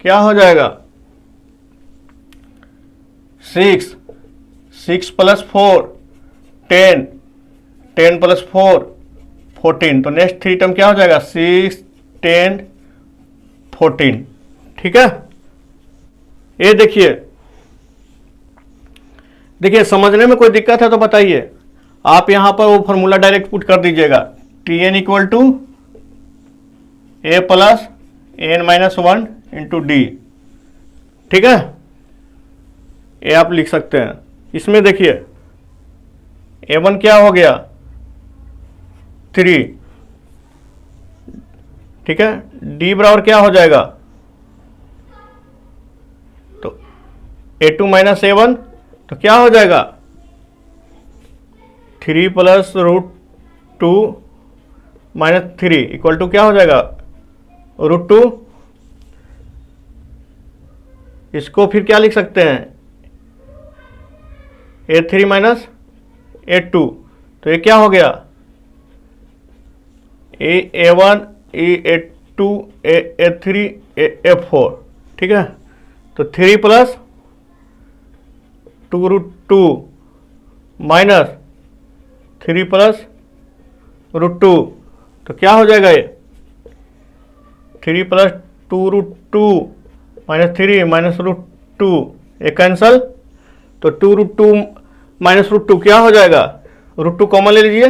क्या हो जाएगा, 6 6 + 4 10 10 + 4 14। तो नेक्स्ट 3 टर्म क्या हो जाएगा, 6 10 14। ठीक है, ये देखिए समझने में कोई दिक्कत है तो बताइए। आप यहां पर वो फॉर्मूला डायरेक्ट पुट कर दीजिएगा, Tn equal to A + n-1 into d. ठीक है, ये आप लिख सकते हैं। इसमें देखिए A1 क्या हो गया, 3। ठीक है, डी बराबर क्या हो जाएगा, तो A2 माइनस A1 तो क्या हो जाएगा, 3 + √2 - 3 इक्वल टू क्या हो जाएगा, √2। इसको फिर क्या लिख सकते हैं, A3 माइनस A2, तो ये क्या हो गया, A1 A2 A3 A4। ठीक है, तो 3 + 2√2 माइनस 3 + √2 तो क्या हो जाएगा, ये 3 + 2√2 - 3 - √2 ये कैंसल, तो 2√2 - √2 क्या हो जाएगा, √2 कॉमन ले लीजिए,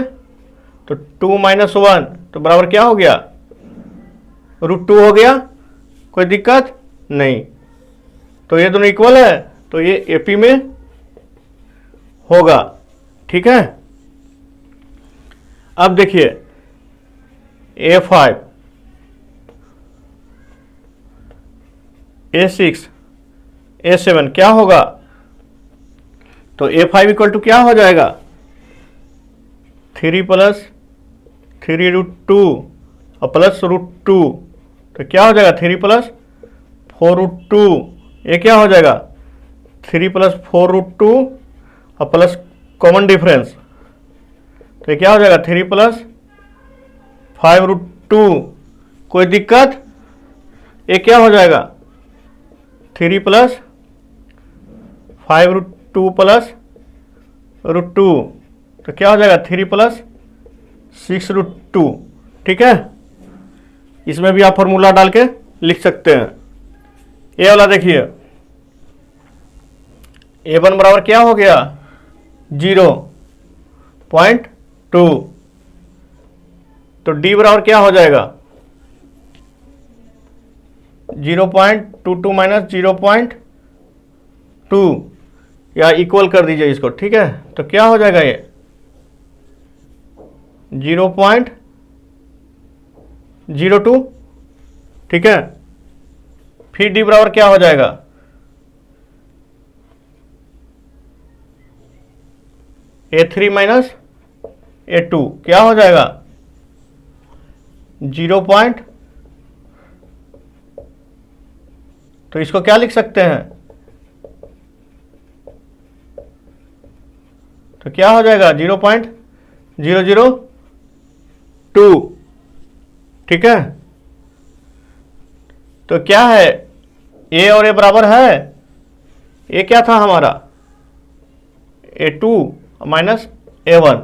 तो 2 - 1 तो बराबर क्या हो गया, √2 हो गया। कोई दिक्कत नहीं, तो ये दोनों इक्वल है तो ये एपी में होगा। ठीक है, अब देखिए A5 A6 A7 क्या होगा, तो A5 इक्वल टू क्या हो जाएगा, 3 + 3√2 और प्लस √2 तो क्या हो जाएगा, 3 + 4√2 ये क्या हो जाएगा, 3 + 4√2 और प्लस कॉमन डिफरेंस तो ये क्या हो जाएगा, 3 + 5√2। कोई दिक्कत, ये क्या हो जाएगा, 3 + 5√2 प्लस √2 तो क्या हो जाएगा, 3 + 6√2। ठीक है, इसमें भी आप फॉर्मूला डाल के लिख सकते हैं। ये वाला देखिए A1 बराबर क्या हो गया, 0.2, तो D बराबर क्या हो जाएगा, 0.22 - 0.2 या इक्वल कर दीजिए इसको। ठीक है, तो क्या हो जाएगा, ये 0.02। ठीक है, फिर D बराबर क्या हो जाएगा, A3 - A2 क्या हो जाएगा, 0. तो इसको क्या लिख सकते हैं, तो क्या हो जाएगा, 0.002। ठीक है, तो क्या है, ए और ए बराबर है, ए क्या था हमारा, A2 - A1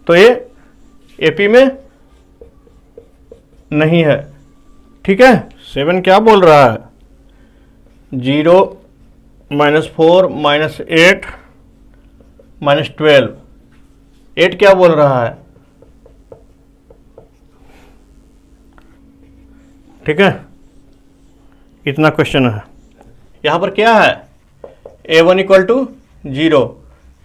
तो ये एपी में नहीं है। ठीक है, 7 क्या बोल रहा है, 0 - 4 - 8 - 12। 8 क्या बोल रहा है, ठीक है, इतना क्वेश्चन है। यहाँ पर क्या है, A1 इक्वल टू 0,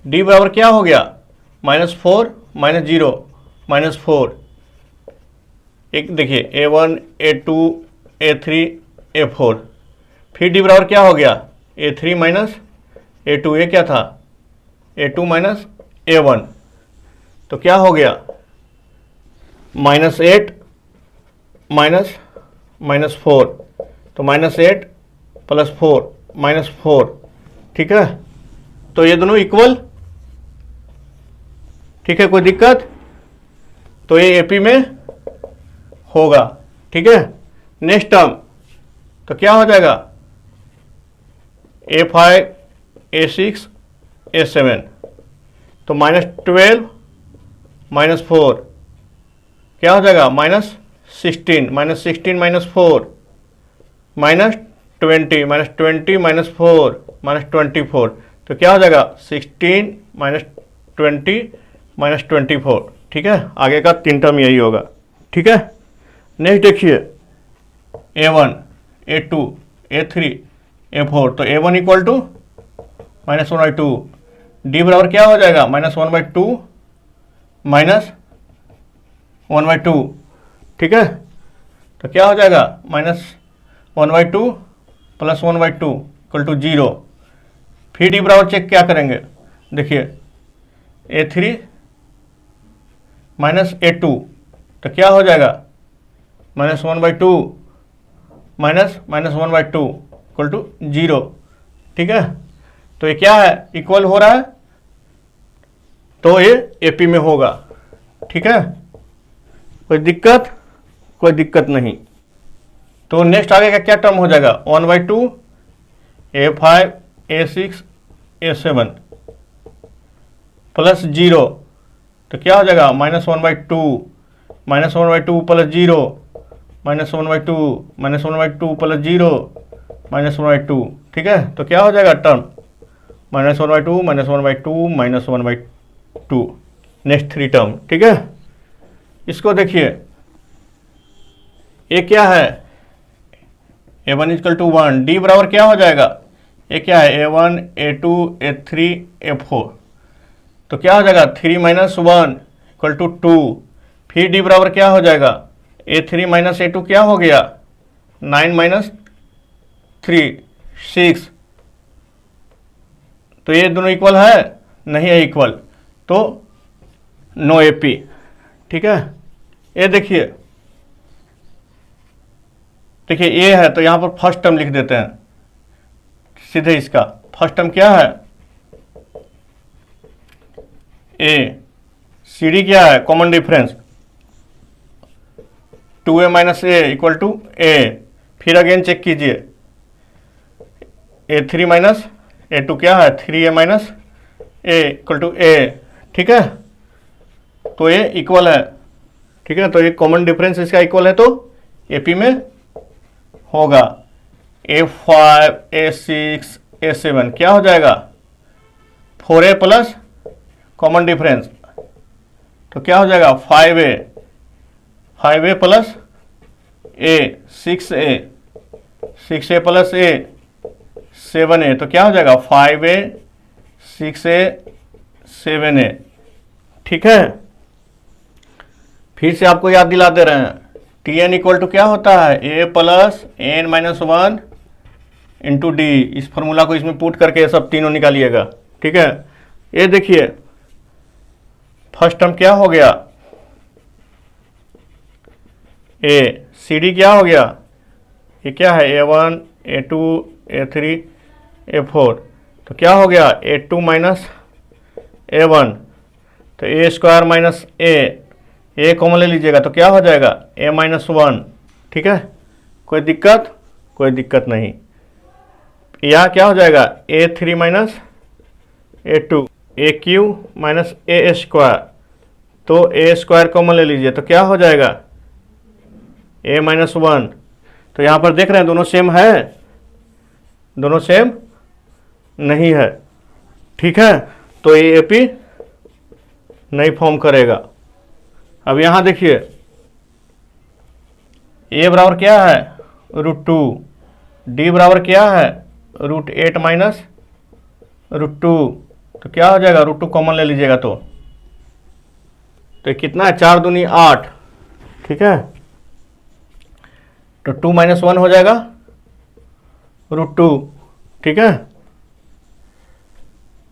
D बराबर क्या हो गया, -4 -0 -4। एक देखिए A1 A2 A3 A4, फिर D बराबर क्या हो गया, A3 माइनस A2, ये क्या था A2 माइनस A1, तो क्या हो गया -8 -4, तो -8 + 4 -4, ठीक है। तो ये दोनों इक्वल, ठीक है, कोई दिक्कत, तो ये एपी में होगा, ठीक है। नेक्स्ट टर्म तो क्या हो जाएगा, A5 A6 A7, तो -12 -4 क्या हो जाएगा, -16 -16 -4 -20 -20 -4 -24, तो क्या हो जाएगा 16 -20 -24, ठीक है। आगे का 3 टर्म यही होगा, ठीक है। नेक्स्ट देखिए A1 A2 A3 A4, तो A1 इक्वल टू -1/2, D बराबर क्या हो जाएगा, -1/2 -1/2, ठीक है। तो क्या हो जाएगा -1/2 + 1/2 = 0। फिर D बराबर चेक क्या करेंगे, देखिए A3 -A2, तो क्या हो जाएगा -1/2 -1/2 = 0, ठीक है। तो ये क्या है, इक्वल हो रहा है, तो ये एपी में होगा, ठीक है। कोई दिक्कत, कोई दिक्कत नहीं। तो नेक्स्ट आगे का क्या टर्म हो जाएगा, 1/2 A5 A6 A7 + 0, तो क्या हो जाएगा -1/2 -1/2 + 0 -1/2 -1/2 + 0 -1/2, ठीक है। तो क्या हो जाएगा टर्म -1/2 -1/2 -1/2, नेक्स्ट 3 टर्म, ठीक है। इसको देखिए, ये क्या है, A1 = 1, D बराबर क्या हो जाएगा, ये क्या है A1 A2 A3 A4, तो क्या हो जाएगा 3 - 1 = 2, फिर D बराबर क्या हो जाएगा A3 - A2 क्या हो गया 9 - 3 6, तो ये दोनों इक्वल है, नहीं है इक्वल, तो नो एपी, ठीक है। ये देखिए ये है, तो यहाँ पर फर्स्ट टर्म लिख देते हैं सीधे, इसका फर्स्ट टर्म क्या है, ए, सी डी क्या है, common difference 2a - a = a, फिर अगेन चेक कीजिए A3 - A2 क्या है 3a - a = a, ठीक है। तो ये इक्वल है, ठीक है। तो ये कॉमन डिफरेंस इसका इक्वल है, तो एपी में होगा। A5 A6 A7 क्या हो जाएगा 4a प्लस कॉमन डिफरेंस, तो क्या हो जाएगा 5a plus a 6a plus a 7a, तो क्या हो जाएगा 5a 6a 7a, ठीक है। फिर से आपको याद दिला दे रहे हैं, Tn इक्वल टू क्या होता है a + n - 1 × d, इस फॉर्मूला को इसमें पुट करके ये सब तीनों निकालिएगा, ठीक है। ये देखिए फर्स्ट टर्म क्या हो गया, a सी डी क्या हो गया, ये क्या है A1 A2 A3 A4, तो क्या हो गया A2 - A1, तो A² - a कॉमन ले लीजिएगा, तो क्या हो जाएगा a - 1, ठीक है। कोई दिक्कत, कोई दिक्कत नहीं। यहाँ क्या हो जाएगा A3 - A2 AQ - A², तो A² कॉमन ले लीजिए, तो क्या हो जाएगा a - 1, तो यहाँ पर देख रहे हैं दोनों सेम है, दोनों सेम नहीं है, ठीक है। तो ये एपी नहीं फॉर्म करेगा। अब यहाँ देखिए ए बराबर क्या है √2, डी बराबर क्या है √8 माइनस √2, तो क्या हो जाएगा √2 कॉमन ले लीजिएगा तो ये कितना है 4 दूनी 8, ठीक है। तो 2 - 1 हो जाएगा √2, ठीक है।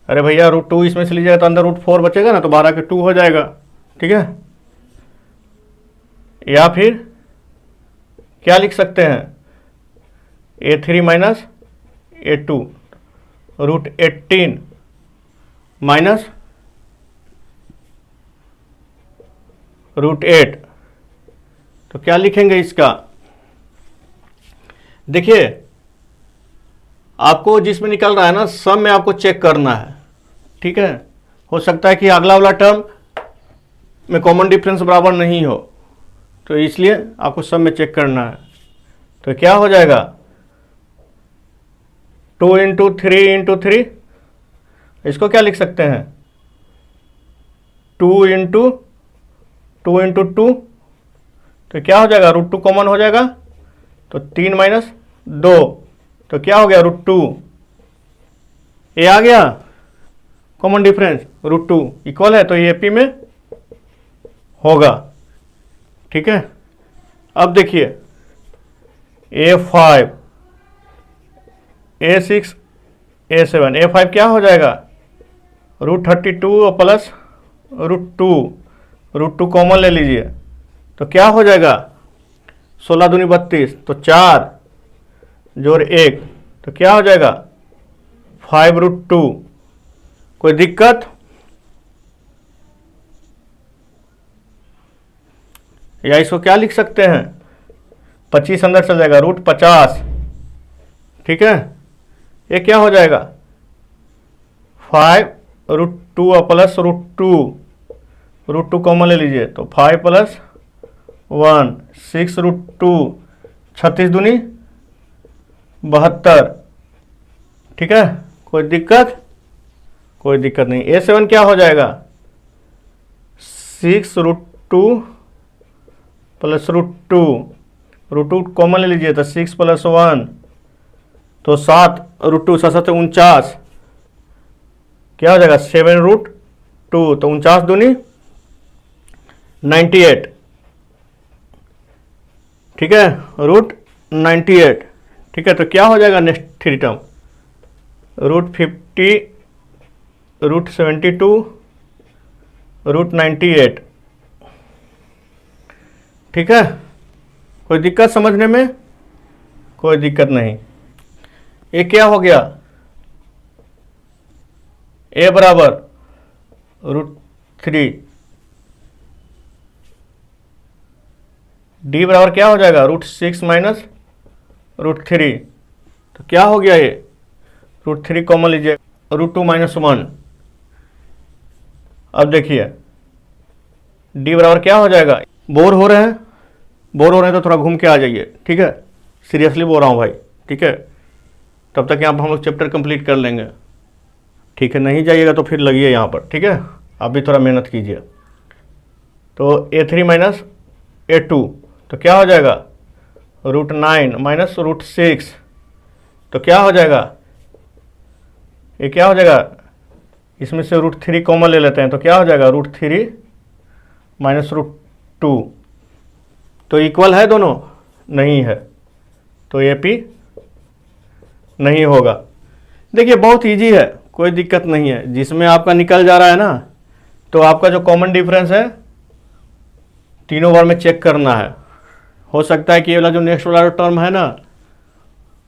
अरे भैया √2 इसमें से लीजिएगा तो अंदर √4 बचेगा ना, तो 12 के 2 हो जाएगा, ठीक है। या फिर क्या लिख सकते हैं A3 माइनस A2 √18 माइनस √8, तो क्या लिखेंगे इसका, देखिए आपको जिसमें निकल रहा है ना सब में आपको चेक करना है, ठीक है। हो सकता है कि अगला वाला टर्म में कॉमन डिफरेंस बराबर नहीं हो, तो इसलिए आपको सब में चेक करना है। तो क्या हो जाएगा 2 × 3 × 3, इसको क्या लिख सकते हैं 2 × 2 × 2, तो क्या हो जाएगा √2 कॉमन हो जाएगा, तो 3 - 2, तो क्या हो गया √2, ये आ गया कॉमन डिफरेंस √2 इक्वल है, तो ये AP में होगा, ठीक है। अब देखिए A5 A6 A7, A5 क्या हो जाएगा √32 प्लस √2, √2 कॉमन ले लीजिए, तो क्या हो जाएगा 16 दूनी 32, तो 4 जोड़ 1, तो क्या हो जाएगा 5√2। कोई दिक्कत, या इसको क्या लिख सकते हैं 25 अंदर चल जाएगा √50, ठीक है। ये क्या हो जाएगा 5√2 प्लस √2 कॉमन ले लीजिए, तो 5 + 1 6√2, 36 दूनी 72, ठीक है। कोई दिक्कत, कोई दिक्कत नहीं। A7 क्या हो जाएगा 6√2 प्लस √2 कॉमन ले लीजिए, तो 6 + 1, तो 7√2 7 49, क्या हो जाएगा 7√2, तो 49 दूनी 98, ठीक है √98, ठीक है। तो क्या हो जाएगा नेक्स्ट 3 टर्म √50 √72 √98, ठीक है। कोई दिक्कत समझने में, कोई दिक्कत नहीं। ये क्या हो गया A बराबर √3, D बराबर क्या हो जाएगा √6 माइनस √3, तो क्या हो गया ये √3 कॉमन लीजिए, √2 - 1। अब देखिए D बराबर क्या हो जाएगा, बोर हो रहे हैं तो थोड़ा घूम के आ जाइए, ठीक है। सीरियसली बोल रहा हूँ भाई, ठीक है। तब तक यहाँ पर हम लोग चैप्टर कंप्लीट कर लेंगे, ठीक है। नहीं जाइएगा तो फिर लगिए यहाँ पर, ठीक है। आप भी थोड़ा मेहनत कीजिए। तो A3 माइनस A2, तो क्या हो जाएगा √9 माइनस √6, तो क्या हो जाएगा, ये क्या हो जाएगा, इसमें से √3 कॉमन ले लेते हैं, तो क्या हो जाएगा √3 माइनस √2, तो इक्वल है दोनों, नहीं है, तो AP नहीं होगा। देखिए बहुत इजी है, कोई दिक्कत नहीं है। जिसमें आपका निकल जा रहा है ना, तो आपका जो कॉमन डिफरेंस है तीनों बार में चेक करना है। हो सकता है कि ये वाला जो नेक्स्ट वाला टर्म है ना,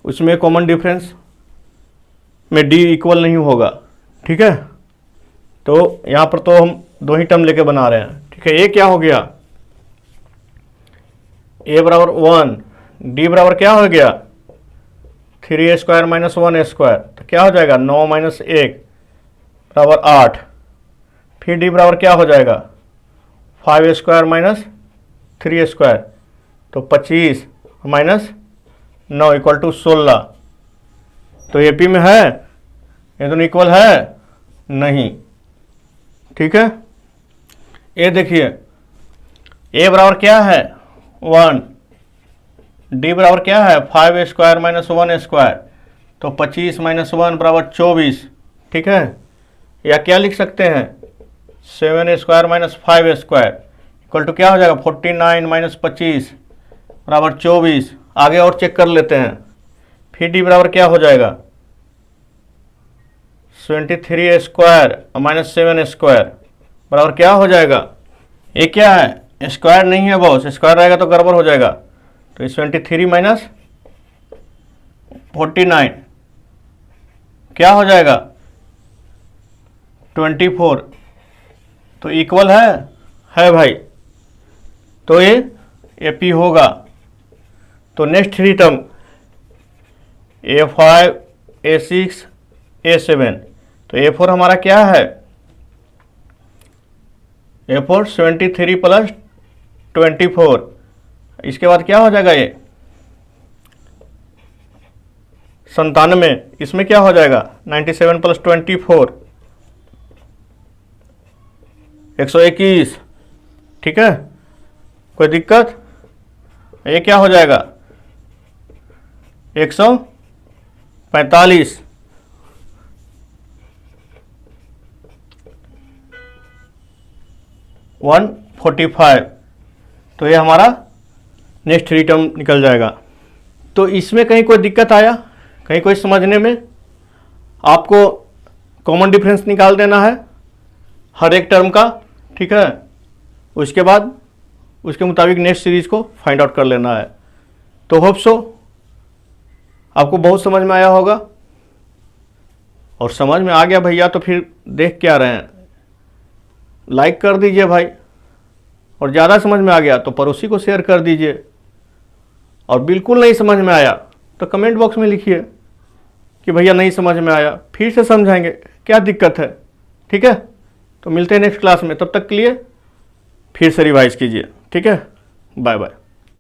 उसमें कॉमन डिफरेंस में D इक्वल नहीं होगा, ठीक है। तो यहाँ पर तो हम 2 ही टर्म लेके बना रहे हैं, ठीक है। ये क्या हो गया A बराबर 1, D बराबर क्या हो गया 3A² - 1A², तो क्या हो जाएगा 9 - 1 बराबर 8। फिर D बराबर क्या हो जाएगा 5A² - 3A², तो 25 - 9 = 16। तो AP में है, ये दोनों इक्वल है नहीं, ठीक है। ये देखिए A बराबर क्या है 1, डी बराबर क्या है 5 स्क्वायर माइनस 1 स्क्वायर, तो 25 माइनस 1 बराबर 24, ठीक है। या क्या लिख सकते हैं 7 square minus 5 square equal to क्या हो जाएगा 49 माइनस 25 बराबर 24। आगे और चेक कर लेते हैं। फिर डी बराबर क्या हो जाएगा 23 स्क्वायर माइनस 7 स्क्वायर बराबर क्या हो जाएगा, ये क्या है स्क्वायर नहीं है बॉस, स्क्वायर रहेगा तो गड़बड़ हो जाएगा। तो 23 माइनस 49 क्या हो जाएगा 24, तो इक्वल है भाई, तो ये AP होगा। तो next three term A5 A6 A7, तो A4 हमारा क्या है A4 73 प्लस 24, इसके बाद क्या हो जाएगा ये 97, इसमें क्या हो जाएगा 97 प्लस 24 121, ठीक है। कोई दिक्कत, ये क्या हो जाएगा 145, वन 45, तो ये हमारा नेक्स्ट थ्री टर्म निकल जाएगा। तो इसमें कहीं कोई दिक्कत आया, कहीं कोई समझने में, आपको कॉमन डिफरेंस निकाल देना है हर एक टर्म का, ठीक है। उसके बाद उसके मुताबिक नेक्स्ट सीरीज को फाइंड आउट कर लेना है। तो होप सो आपको बहुत समझ में आया होगा, और समझ में आ गया भैया तो फिर देख क्या रहे हैं, लाइक कर दीजिए भाई, और ज़्यादा समझ में आ गया तो पड़ोसी को शेयर कर दीजिए, और बिल्कुल नहीं समझ में आया तो कमेंट बॉक्स में लिखिए कि भैया नहीं समझ में आया, फिर से समझाएंगे, क्या दिक्कत है, ठीक है। तो मिलते हैं नेक्स्ट क्लास में, तब तक के लिए फिर से रिवाइज कीजिए, ठीक है। Bye bye.